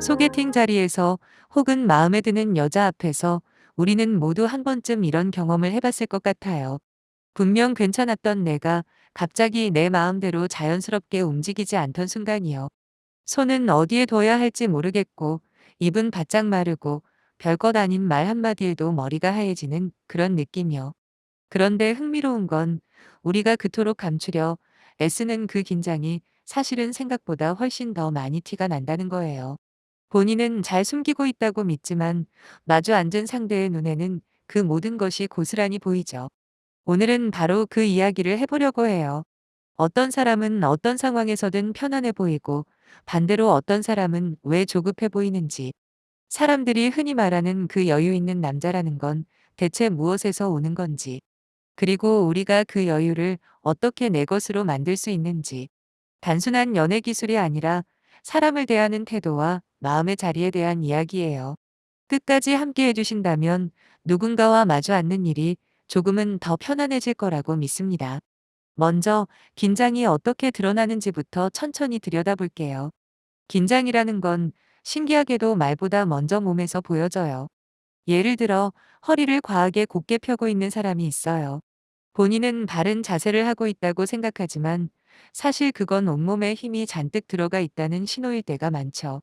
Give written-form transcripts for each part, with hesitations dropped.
소개팅 자리에서 혹은 마음에 드는 여자 앞에서 우리는 모두 한 번쯤 이런 경험을 해봤을 것 같아요. 분명 괜찮았던 내가 갑자기 내 마음대로 자연스럽게 움직이지 않던 순간이요. 손은 어디에 둬야 할지 모르겠고, 입은 바짝 마르고, 별것 아닌 말 한마디에도 머리가 하얘지는 그런 느낌이요. 그런데 흥미로운 건 우리가 그토록 감추려 애쓰는 그 긴장이 사실은 생각보다 훨씬 더 많이 티가 난다는 거예요. 본인은 잘 숨기고 있다고 믿지만 마주 앉은 상대의 눈에는 그 모든 것이 고스란히 보이죠. 오늘은 바로 그 이야기를 해보려고 해요. 어떤 사람은 어떤 상황에서든 편안해 보이고 반대로 어떤 사람은 왜 조급해 보이는지, 사람들이 흔히 말하는 그 여유 있는 남자라는 건 대체 무엇에서 오는 건지, 그리고 우리가 그 여유를 어떻게 내 것으로 만들 수 있는지, 단순한 연애 기술이 아니라 사람을 대하는 태도와 마음의 자리에 대한 이야기예요. 끝까지 함께 해주신다면 누군가와 마주 앉는 일이 조금은 더 편안해질 거라고 믿습니다. 먼저 긴장이 어떻게 드러나는지부터 천천히 들여다볼게요. 긴장이라는 건 신기하게도 말보다 먼저 몸에서 보여져요. 예를 들어 허리를 과하게 곧게 펴고 있는 사람이 있어요. 본인은 바른 자세를 하고 있다고 생각하지만 사실 그건 온몸에 힘이 잔뜩 들어가 있다는 신호일 때가 많죠.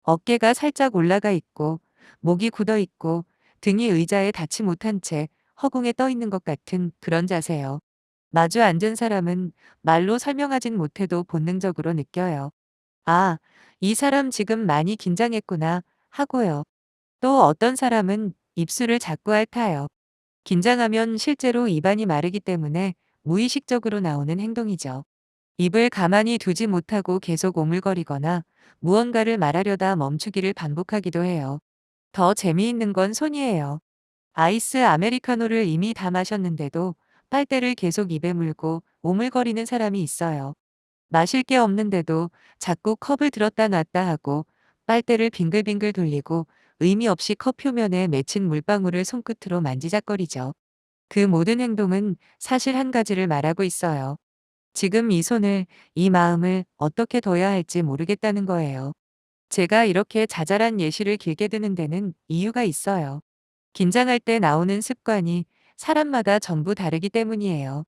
어깨가 살짝 올라가 있고 목이 굳어 있고 등이 의자에 닿지 못한 채 허공에 떠 있는 것 같은 그런 자세요. 마주 앉은 사람은 말로 설명하진 못해도 본능적으로 느껴요. 아, 이 사람 지금 많이 긴장했구나 하고요. 또 어떤 사람은 입술을 자꾸 핥아요. 긴장하면 실제로 입안이 마르기 때문에 무의식적으로 나오는 행동이죠. 입을 가만히 두지 못하고 계속 오물거리거나 무언가를 말하려다 멈추기를 반복하기도 해요. 더 재미있는 건 손이에요. 아이스 아메리카노를 이미 다 마셨는데도 빨대를 계속 입에 물고 오물거리는 사람이 있어요. 마실 게 없는데도 자꾸 컵을 들었다 놨다 하고 빨대를 빙글빙글 돌리고 의미 없이 컵 표면에 맺힌 물방울을 손끝으로 만지작거리죠. 그 모든 행동은 사실 한 가지를 말하고 있어요. 지금 이 손을, 이 마음을 어떻게 둬야 할지 모르겠다는 거예요. 제가 이렇게 자잘한 예시를 길게 드는 데는 이유가 있어요. 긴장할 때 나오는 습관이 사람마다 전부 다르기 때문이에요.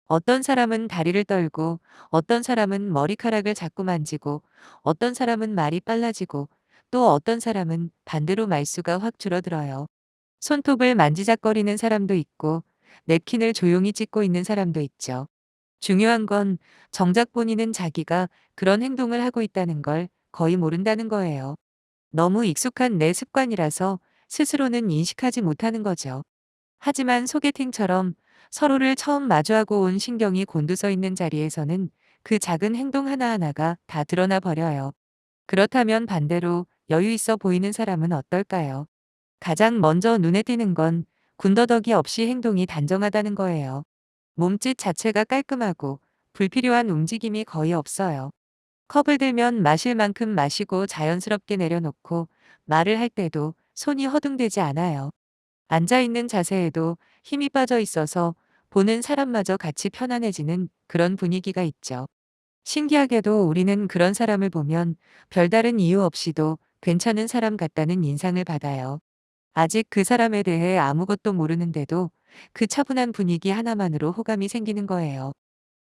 어떤 사람은 다리를 떨고, 어떤 사람은 머리카락을 자꾸 만지고, 어떤 사람은 말이 빨라지고, 또 어떤 사람은 반대로 말수가 확 줄어들어요. 손톱을 만지작거리는 사람도 있고, 냅킨을 조용히 찢고 있는 사람도 있죠. 중요한 건 정작 본인은 자기가 그런 행동을 하고 있다는 걸 거의 모른다는 거예요. 너무 익숙한 내 습관이라서 스스로는 인식하지 못하는 거죠. 하지만 소개팅처럼 서로를 처음 마주하고 온 신경이 곤두서 있는 자리에서는 그 작은 행동 하나하나가 다 드러나 버려요. 그렇다면 반대로 여유 있어 보이는 사람은 어떨까요? 가장 먼저 눈에 띄는 건 군더더기 없이 행동이 단정하다는 거예요. 몸짓 자체가 깔끔하고 불필요한 움직임이 거의 없어요. 컵을 들면 마실 만큼 마시고 자연스럽게 내려놓고 말을 할 때도 손이 허둥대지 않아요. 앉아있는 자세에도 힘이 빠져 있어서 보는 사람마저 같이 편안해지는 그런 분위기가 있죠. 신기하게도 우리는 그런 사람을 보면 별다른 이유 없이도 괜찮은 사람 같다는 인상을 받아요. 아직 그 사람에 대해 아무것도 모르는데도 그 차분한 분위기 하나만으로 호감이 생기는 거예요.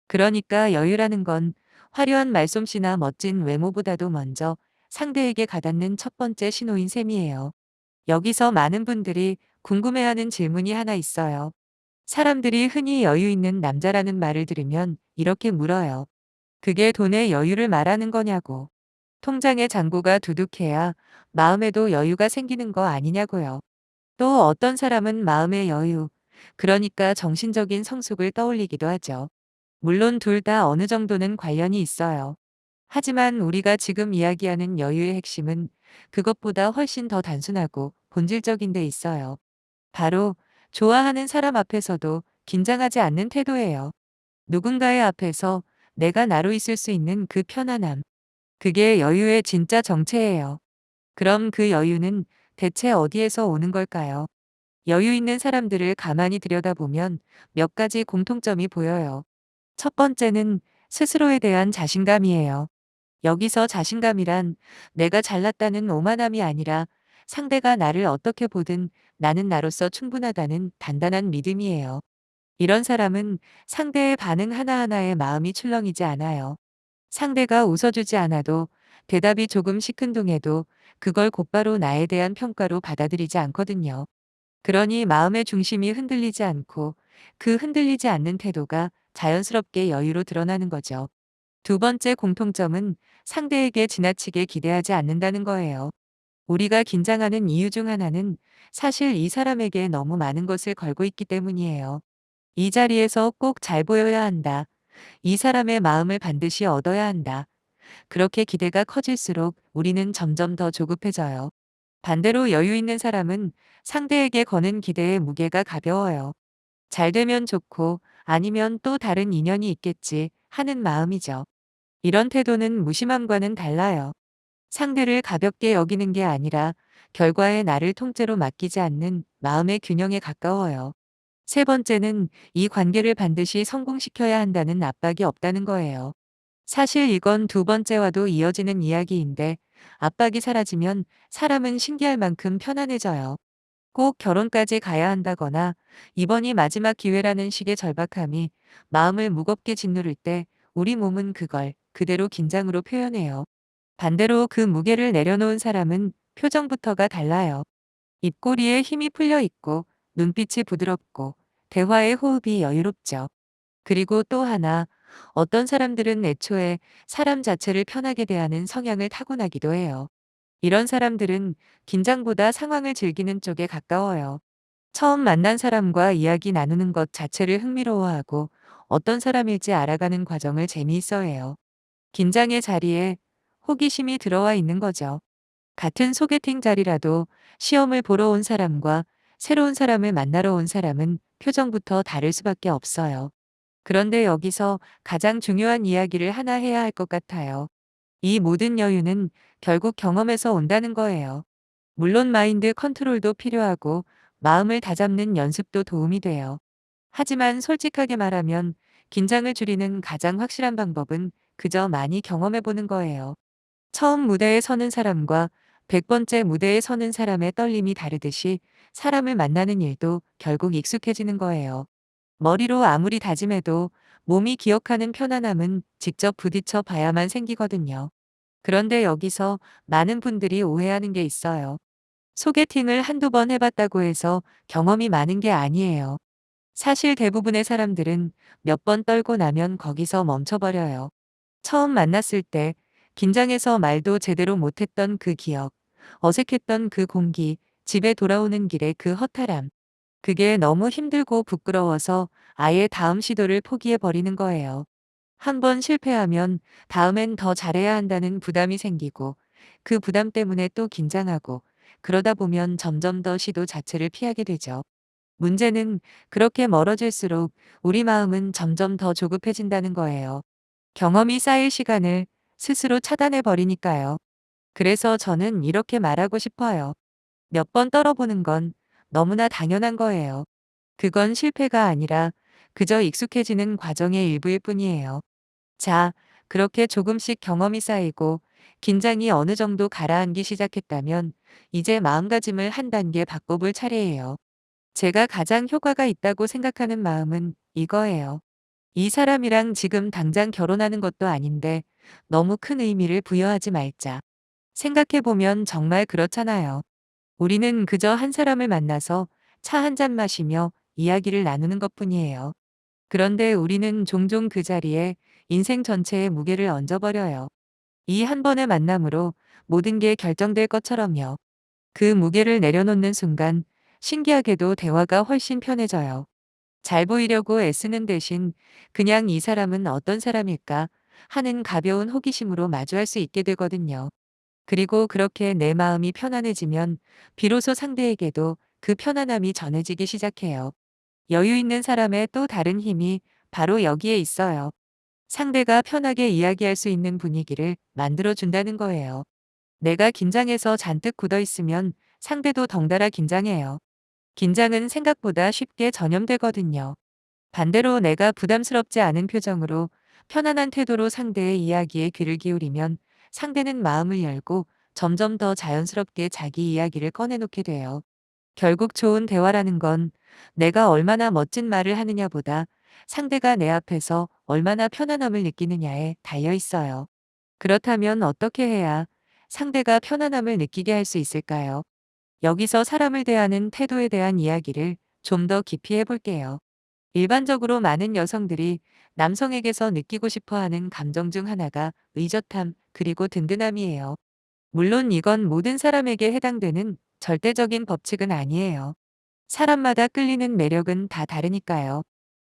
그러니까 여유라는 건 화려한 말솜씨나 멋진 외모보다도 먼저 상대에게 가닿는 첫 번째 신호인 셈이에요. 여기서 많은 분들이 궁금해하는 질문이 하나 있어요. 사람들이 흔히 여유 있는 남자라는 말을 들으면 이렇게 물어요. 그게 돈의 여유를 말하는 거냐고. 통장의 잔고가 두둑해야 마음에도 여유가 생기는 거 아니냐고요. 또 어떤 사람은 마음의 여유, 그러니까 정신적인 성숙을 떠올리기도 하죠. 물론 둘 다 어느 정도는 관련이 있어요. 하지만 우리가 지금 이야기하는 여유의 핵심은 그것보다 훨씬 더 단순하고 본질적인 데 있어요. 바로 좋아하는 사람 앞에서도 긴장하지 않는 태도예요. 누군가의 앞에서 내가 나로 있을 수 있는 그 편안함. 그게 여유의 진짜 정체예요. 그럼 그 여유는 대체 어디에서 오는 걸까요? 여유 있는 사람들을 가만히 들여다보면 몇 가지 공통점이 보여요. 첫 번째는 스스로에 대한 자신감이에요. 여기서 자신감이란 내가 잘났다는 오만함이 아니라 상대가 나를 어떻게 보든 나는 나로서 충분하다는 단단한 믿음이에요. 이런 사람은 상대의 반응 하나하나에 마음이 출렁이지 않아요. 상대가 웃어주지 않아도 대답이 조금 시큰둥해도 그걸 곧바로 나에 대한 평가로 받아들이지 않거든요. 그러니 마음의 중심이 흔들리지 않고 그 흔들리지 않는 태도가 자연스럽게 여유로 드러나는 거죠. 두 번째 공통점은 상대에게 지나치게 기대하지 않는다는 거예요. 우리가 긴장하는 이유 중 하나는 사실 이 사람에게 너무 많은 것을 걸고 있기 때문이에요. 이 자리에서 꼭 잘 보여야 한다. 이 사람의 마음을 반드시 얻어야 한다. 그렇게 기대가 커질수록 우리는 점점 더 조급해져요. 반대로 여유 있는 사람은 상대에게 거는 기대의 무게가 가벼워요. 잘 되면 좋고 아니면 또 다른 인연이 있겠지 하는 마음이죠. 이런 태도는 무심함과는 달라요. 상대를 가볍게 여기는 게 아니라 결과에 나를 통째로 맡기지 않는 마음의 균형에 가까워요. 세 번째는 이 관계를 반드시 성공시켜야 한다는 압박이 없다는 거예요. 사실 이건 두 번째와도 이어지는 이야기인데 압박이 사라지면 사람은 신기할 만큼 편안해져요. 꼭 결혼까지 가야 한다거나 이번이 마지막 기회라는 식의 절박함이 마음을 무겁게 짓누를 때 우리 몸은 그걸 그대로 긴장으로 표현해요. 반대로 그 무게를 내려놓은 사람은 표정부터가 달라요. 입꼬리에 힘이 풀려 있고 눈빛이 부드럽고 대화의 호흡이 여유롭죠. 그리고 또 하나, 어떤 사람들은 애초에 사람 자체를 편하게 대하는 성향을 타고나기도 해요. 이런 사람들은 긴장보다 상황을 즐기는 쪽에 가까워요. 처음 만난 사람과 이야기 나누는 것 자체를 흥미로워하고 어떤 사람일지 알아가는 과정을 재미있어 해요. 긴장의 자리에 호기심이 들어와 있는 거죠. 같은 소개팅 자리라도 시험을 보러 온 사람과 새로운 사람을 만나러 온 사람은 표정부터 다를 수밖에 없어요. 그런데 여기서 가장 중요한 이야기를 하나 해야 할 것 같아요. 이 모든 여유는 결국 경험에서 온다는 거예요. 물론 마인드 컨트롤도 필요하고 마음을 다잡는 연습도 도움이 돼요. 하지만 솔직하게 말하면 긴장을 줄이는 가장 확실한 방법은 그저 많이 경험해 보는 거예요. 처음 무대에 서는 사람과 100번째 무대에 서는 사람의 떨림이 다르듯이 사람을 만나는 일도 결국 익숙해지는 거예요. 머리로 아무리 다짐해도 몸이 기억하는 편안함은 직접 부딪혀 봐야만 생기거든요. 그런데 여기서 많은 분들이 오해하는 게 있어요. 소개팅을 한두 번 해봤다고 해서 경험이 많은 게 아니에요. 사실 대부분의 사람들은 몇 번 떨고 나면 거기서 멈춰버려요. 처음 만났을 때 긴장해서 말도 제대로 못했던 그 기억, 어색했던 그 공기, 집에 돌아오는 길의 그 허탈함. 그게 너무 힘들고 부끄러워서 아예 다음 시도를 포기해버리는 거예요. 한 번 실패하면 다음엔 더 잘해야 한다는 부담이 생기고 그 부담 때문에 또 긴장하고 그러다 보면 점점 더 시도 자체를 피하게 되죠. 문제는 그렇게 멀어질수록 우리 마음은 점점 더 조급해진다는 거예요. 경험이 쌓일 시간을 스스로 차단해 버리니까요. 그래서 저는 이렇게 말하고 싶어요. 몇 번 떨어보는 건 너무나 당연한 거예요. 그건 실패가 아니라 그저 익숙해지는 과정의 일부일 뿐이에요. 자, 그렇게 조금씩 경험이 쌓이고 긴장이 어느 정도 가라앉기 시작했다면 이제 마음가짐을 한 단계 바꿔볼 차례예요. 제가 가장 효과가 있다고 생각하는 마음은 이거예요. 이 사람이랑 지금 당장 결혼하는 것도 아닌데 너무 큰 의미를 부여하지 말자. 생각해보면 정말 그렇잖아요. 우리는 그저 한 사람을 만나서 차 한 잔 마시며 이야기를 나누는 것뿐이에요. 그런데 우리는 종종 그 자리에 인생 전체의 무게를 얹어버려요. 이 한 번의 만남으로 모든 게 결정될 것처럼요. 그 무게를 내려놓는 순간 신기하게도 대화가 훨씬 편해져요. 잘 보이려고 애쓰는 대신 그냥 이 사람은 어떤 사람일까 하는 가벼운 호기심으로 마주할 수 있게 되거든요. 그리고 그렇게 내 마음이 편안해지면 비로소 상대에게도 그 편안함이 전해지기 시작해요. 여유 있는 사람의 또 다른 힘이 바로 여기에 있어요. 상대가 편하게 이야기할 수 있는 분위기를 만들어준다는 거예요. 내가 긴장해서 잔뜩 굳어 있으면 상대도 덩달아 긴장해요. 긴장은 생각보다 쉽게 전염되거든요. 반대로 내가 부담스럽지 않은 표정으로 편안한 태도로 상대의 이야기에 귀를 기울이면 상대는 마음을 열고 점점 더 자연스럽게 자기 이야기를 꺼내놓게 돼요. 결국 좋은 대화라는 건 내가 얼마나 멋진 말을 하느냐보다 상대가 내 앞에서 얼마나 편안함을 느끼느냐에 달려 있어요. 그렇다면 어떻게 해야 상대가 편안함을 느끼게 할 수 있을까요? 여기서 사람을 대하는 태도에 대한 이야기를 좀 더 깊이 해볼게요. 일반적으로 많은 여성들이 남성에게서 느끼고 싶어 하는 감정 중 하나가 의젓함, 그리고 든든함이에요. 물론 이건 모든 사람에게 해당되는 절대적인 법칙은 아니에요. 사람마다 끌리는 매력은 다 다르니까요.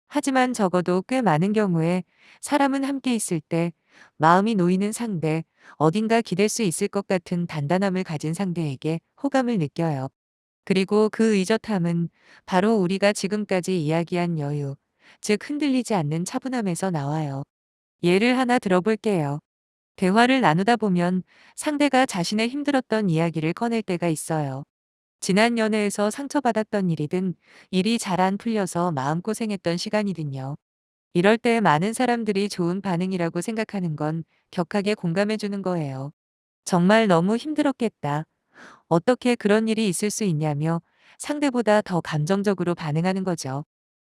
하지만 적어도 꽤 많은 경우에 사람은 함께 있을 때 마음이 놓이는 상대, 어딘가 기댈 수 있을 것 같은 단단함을 가진 상대에게 호감을 느껴요. 그리고 그 의젓함은 바로 우리가 지금까지 이야기한 여유, 즉 흔들리지 않는 차분함에서 나와요. 예를 하나 들어볼게요. 대화를 나누다 보면 상대가 자신의 힘들었던 이야기를 꺼낼 때가 있어요. 지난 연애에서 상처받았던 일이든 일이 잘 안 풀려서 마음고생했던 시간이든요. 이럴 때 많은 사람들이 좋은 반응이라고 생각하는 건 격하게 공감해 주는 거예요. 정말 너무 힘들었겠다. 어떻게 그런 일이 있을 수 있냐며 상대보다 더 감정적으로 반응하는 거죠.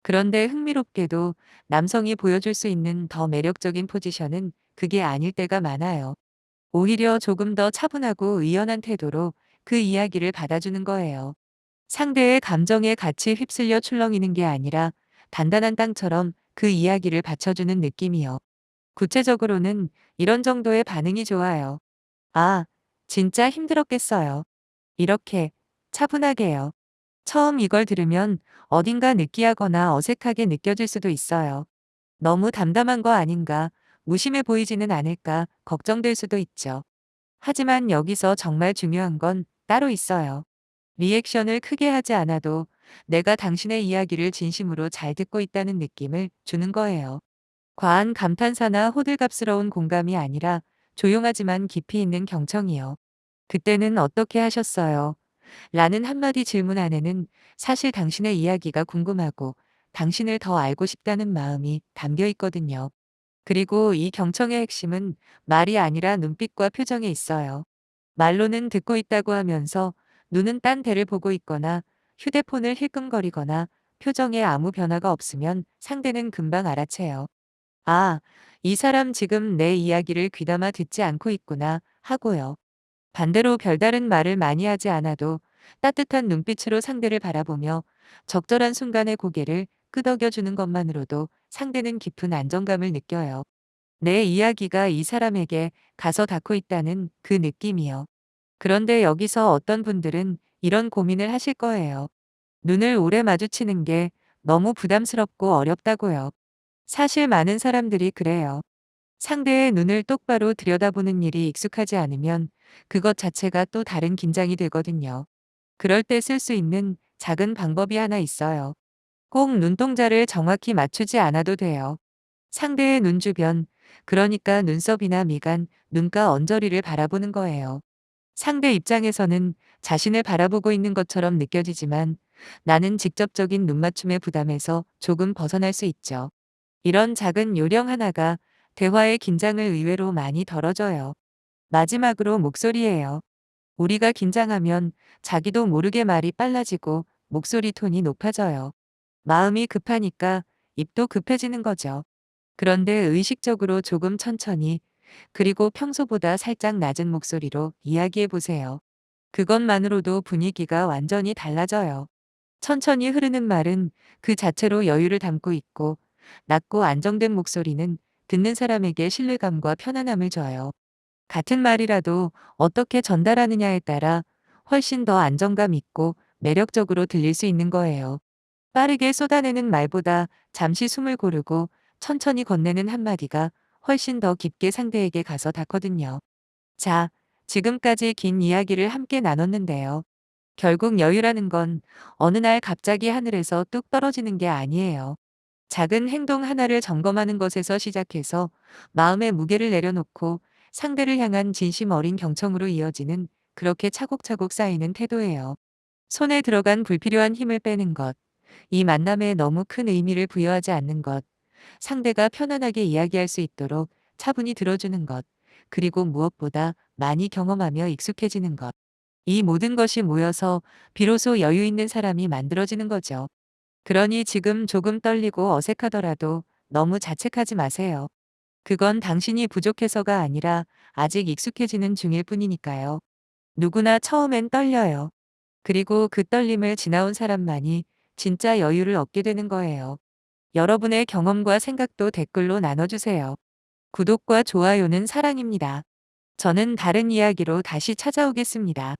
그런데 흥미롭게도 남성이 보여줄 수 있는 더 매력적인 포지션은 그게 아닐 때가 많아요. 오히려 조금 더 차분하고 의연한 태도로 그 이야기를 받아주는 거예요. 상대의 감정에 같이 휩쓸려 출렁이는 게 아니라 단단한 땅처럼 그 이야기를 받쳐주는 느낌이요. 구체적으로는 이런 정도의 반응이 좋아요. 아, 진짜 힘들었겠어요. 이렇게 차분하게요. 처음 이걸 들으면 어딘가 느끼하거나 어색하게 느껴질 수도 있어요. 너무 담담한 거 아닌가, 무심해 보이지는 않을까 걱정될 수도 있죠. 하지만 여기서 정말 중요한 건 따로 있어요. 리액션을 크게 하지 않아도 내가 당신의 이야기를 진심으로 잘 듣고 있다는 느낌을 주는 거예요. 과한 감탄사나 호들갑스러운 공감이 아니라 조용하지만 깊이 있는 경청이요. 그때는 어떻게 하셨어요? 라는 한마디 질문 안에는 사실 당신의 이야기가 궁금하고 당신을 더 알고 싶다는 마음이 담겨 있거든요. 그리고 이 경청의 핵심은 말이 아니라 눈빛과 표정에 있어요. 말로는 듣고 있다고 하면서 눈은 딴 데를 보고 있거나 휴대폰을 힐끔거리거나 표정에 아무 변화가 없으면 상대는 금방 알아채요. 아, 이 사람 지금 내 이야기를 귀담아 듣지 않고 있구나 하고요. 반대로 별다른 말을 많이 하지 않아도 따뜻한 눈빛으로 상대를 바라보며 적절한 순간에 고개를 끄덕여 주는 것만으로도 상대는 깊은 안정감을 느껴요. 내 이야기가 이 사람에게 가서 닿고 있다는 그 느낌이요. 그런데 여기서 어떤 분들은 이런 고민을 하실 거예요. 눈을 오래 마주치는 게 너무 부담스럽고 어렵다고요. 사실 많은 사람들이 그래요. 상대의 눈을 똑바로 들여다보는 일이 익숙하지 않으면 그것 자체가 또 다른 긴장이 되거든요. 그럴 때 쓸 수 있는 작은 방법이 하나 있어요. 꼭 눈동자를 정확히 맞추지 않아도 돼요. 상대의 눈 주변, 그러니까 눈썹이나 미간, 눈가 언저리를 바라보는 거예요. 상대 입장에서는 자신을 바라보고 있는 것처럼 느껴지지만 나는 직접적인 눈맞춤의 부담에서 조금 벗어날 수 있죠. 이런 작은 요령 하나가 대화의 긴장을 의외로 많이 덜어줘요. 마지막으로 목소리예요. 우리가 긴장하면 자기도 모르게 말이 빨라지고 목소리 톤이 높아져요. 마음이 급하니까 입도 급해지는 거죠. 그런데 의식적으로 조금 천천히, 그리고 평소보다 살짝 낮은 목소리로 이야기해 보세요. 그것만으로도 분위기가 완전히 달라져요. 천천히 흐르는 말은 그 자체로 여유를 담고 있고, 낮고 안정된 목소리는 듣는 사람에게 신뢰감과 편안함을 줘요. 같은 말이라도 어떻게 전달하느냐에 따라 훨씬 더 안정감 있고 매력적으로 들릴 수 있는 거예요. 빠르게 쏟아내는 말보다 잠시 숨을 고르고 천천히 건네는 한마디가 훨씬 더 깊게 상대에게 가서 닿거든요. 자, 지금까지 긴 이야기를 함께 나눴는데요. 결국 여유라는 건 어느 날 갑자기 하늘에서 뚝 떨어지는 게 아니에요. 작은 행동 하나를 점검하는 것에서 시작해서 마음의 무게를 내려놓고 상대를 향한 진심 어린 경청으로 이어지는, 그렇게 차곡차곡 쌓이는 태도예요. 손에 들어간 불필요한 힘을 빼는 것, 이 만남에 너무 큰 의미를 부여하지 않는 것, 상대가 편안하게 이야기할 수 있도록 차분히 들어주는 것, 그리고 무엇보다 많이 경험하며 익숙해지는 것. 이 모든 것이 모여서 비로소 여유 있는 사람이 만들어지는 거죠. 그러니 지금 조금 떨리고 어색하더라도 너무 자책하지 마세요. 그건 당신이 부족해서가 아니라 아직 익숙해지는 중일 뿐이니까요. 누구나 처음엔 떨려요. 그리고 그 떨림을 지나온 사람만이 진짜 여유를 얻게 되는 거예요. 여러분의 경험과 생각도 댓글로 나눠주세요. 구독과 좋아요는 사랑입니다. 저는 다른 이야기로 다시 찾아오겠습니다.